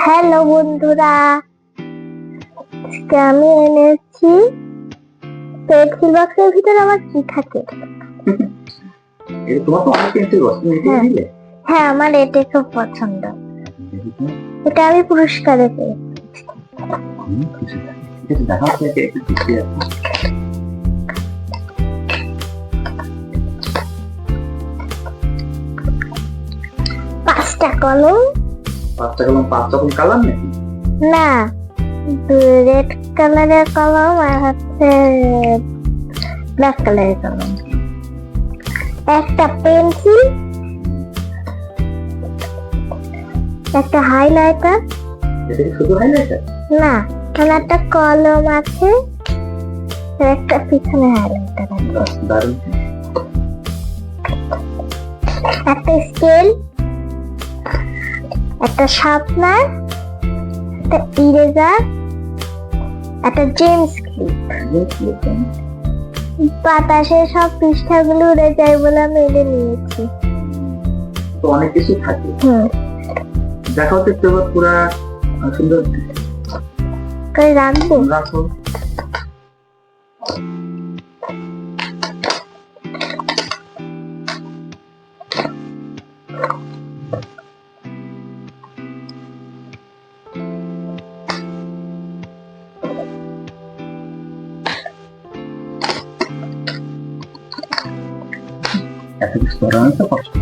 Hello বন্ধুরা, আজকে আমি এনেছি পেন্সিল বক্সের ভিতরে আমার কি থাকে। তোমার তো অনেক পেন্সিল বক্স, তুমি এটা নিলে? হ্যাঁ, আমার এটা খুব পছন্দ। এটা আমি পুরস্কারে পেয়েছি। দেখাও তো একটু দেখতে আছে। পাঁচটা কলম। পাঁচ রকম কালার নাকি? না, রেড কালারের কলম আর হচ্ছে ব্ল্যাক কালারের কলম, একটা পেন্সিল, একটা হাইলাইটার। এটা কি শুধু হাইলাইটার? না, এখানে একটা কলম আছে, একটা পিছনে হাইলাইটার আছে। দারুণ। একটা স্কেল, একটা শার্পনার, একটা ইরেজার, একটা জেমস ক্লিপ। বাতাসে সব পৃষ্ঠাগুলো উড়ে যায় বলে আমি এটা নিয়েছি। তো অনেক কিছু থাকে। দেখাও তো একটু পুরা সুন্দর করে রাখবো। রাখো। এত কিছু করা অনেক কষ্ট।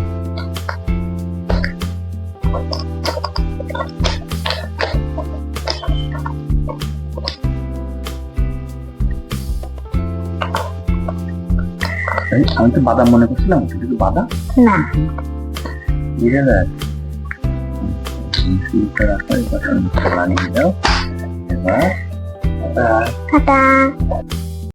আমি তো বাদাম মনে করছিলাম, এটা তো বাদাম না। বানিয়ে দাও এবার। টাটা।